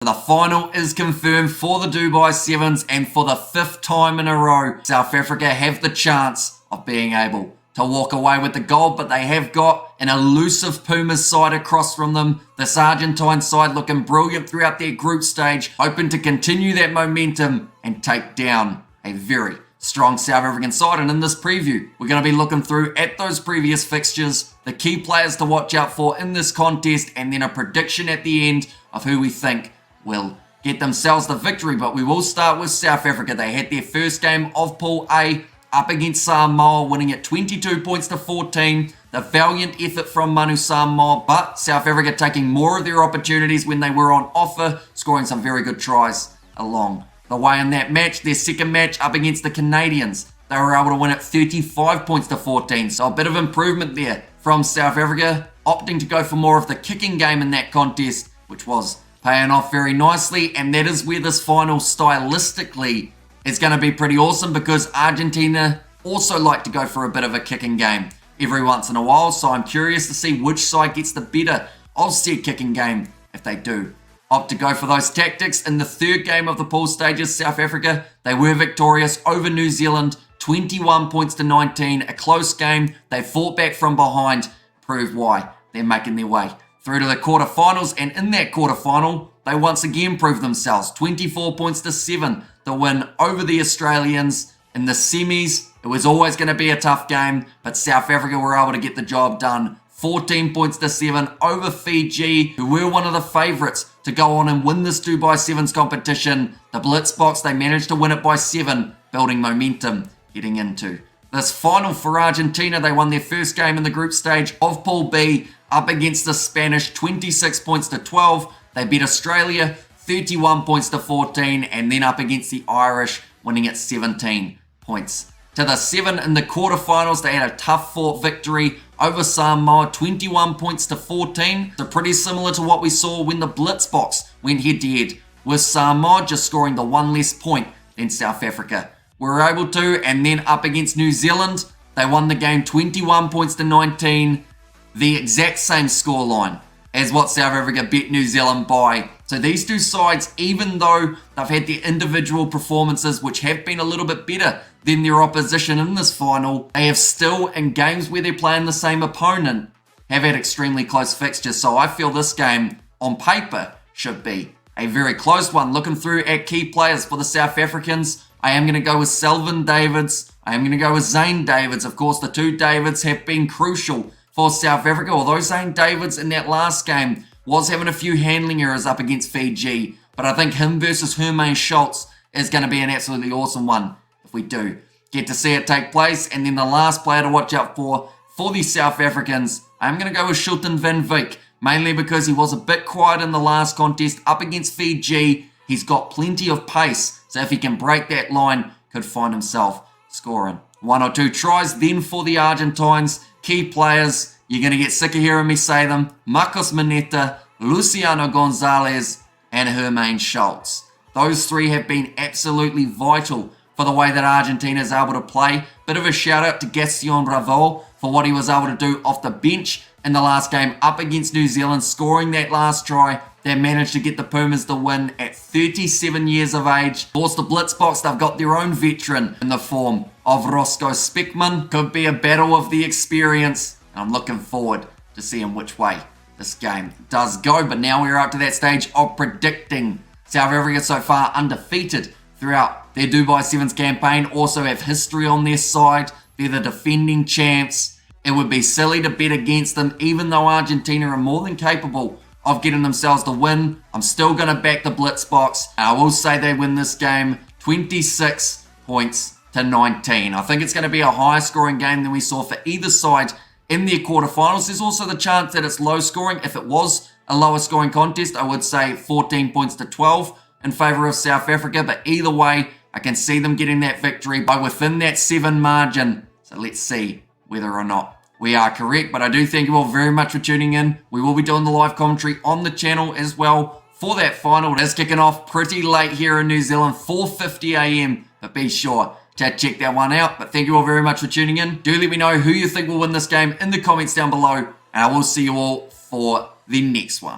the final is confirmed for the Dubai Sevens, and for the 5th time in a row, South Africa have the chance of being able to walk away with the gold, but they have got an elusive Pumas side across from them. This Argentine side looking brilliant throughout their group stage, hoping to continue that momentum and take down a very strong South African side. And in this preview, we're going to be looking through at those previous fixtures, the key players to watch out for in this contest, and then a prediction at the end of who we think will get themselves the victory. But we will start with South Africa. They had their first game of Pool A up against Samoa, winning at 22 points to 14. The valiant effort from Manu Samoa, but South Africa taking more of their opportunities when they were on offer, scoring some very good tries along the way in that match. Their second match up against the Canadians, they were able to win at 35 points to 14. So a bit of improvement there from South Africa, opting to go for more of the kicking game in that contest, which was paying off very nicely. And that is where this final stylistically is going to be pretty awesome, because Argentina also like to go for a bit of a kicking game every once in a while. So I'm curious to see which side gets the better of said kicking game if they do opt to go for those tactics. In the third game of the pool stages, South Africa, they were victorious over New Zealand, 21 points to 19, a close game. They fought back from behind, proved why they're making their way through to the quarterfinals. And in that quarterfinal, they once again proved themselves, 24 points to 7, the win over the Australians. In the semis, it was always going to be a tough game, but South Africa were able to get the job done, 14 points to 7 over Fiji, who were one of the favourites to go on and win this Dubai Sevens competition. The Blitzbox, they managed to win it by 7, building momentum heading into this final for Argentina. They won their first game in the group stage of Pool B up against the Spanish, 26 points to 12. They beat Australia 31 points to 14, and then up against the Irish, winning at 17 points to the 7. In the quarterfinals, they had a tough fought victory over Samoa, 21 points to 14. So pretty similar to what we saw when the Blitzbox went head to head with Samoa, just scoring the one less point than South Africa were able to. And then up against New Zealand, they won the game 21 points to 19, the exact same scoreline as what South Africa beat New Zealand by. So these two sides, even though they've had their individual performances which have been a little bit better than their opposition in this final, they have still, in games where they're playing the same opponent, have had extremely close fixtures. So I feel this game, on paper, should be a very close one. Looking through at key players for the South Africans, I am going to go with Selvin Davids. I am going to go with Zane Davids. Of course, the two Davids have been crucial for South Africa, although Zane Davids in that last game was having a few handling errors up against Fiji. But I think him versus Hermaine Schultz is going to be an absolutely awesome one if we do get to see it take place. And then the last player to watch out for the South Africans, I'm going to go with Shulton van Wyk, mainly because he was a bit quiet in the last contest up against Fiji. He's got plenty of pace, so if he can break that line, could find himself scoring 1 or 2 tries. Then for the Argentines, key players, you're going to get sick of hearing me say them: Marcos Mineta, Luciano Gonzalez, and Hermaine Schultz. Those three have been absolutely vital for the way that Argentina is able to play. Bit of a shout out to Gaston Bravo for what he was able to do off the bench in the last game up against New Zealand, scoring that last try. They managed to get the Pumas the win at 37 years of age. Of course, the Blitzbox, they've got their own veteran in the form of Roscoe Speckman. Could be a battle of the experience. I'm looking forward to seeing which way this game does go. But now we're up to that stage of predicting. South Africa so far undefeated throughout their Dubai Sevens campaign. Also have history on their side. They're the defending champs. It would be silly to bet against them, even though Argentina are more than capable of getting themselves the win. I'm still going to back the Blitzbox. I will say they win this game 26 points to 19. I think it's going to be a higher scoring game than we saw for either side in their quarterfinals. There's also the chance that it's low scoring. If it was a lower scoring contest, I would say 14 points to 12 in favour of South Africa. But either way, I can see them getting that victory by within that 7 margin. So let's see whether or not we are correct. But I do thank you all very much for tuning in. We will be doing the live commentary on the channel as well for that final. It is kicking off pretty late here in New Zealand, 4:50 a.m. But be sure to check that one out. But thank you all very much for tuning in. Do let me know who you think will win this game in the comments down below. And I will see you all for the next one.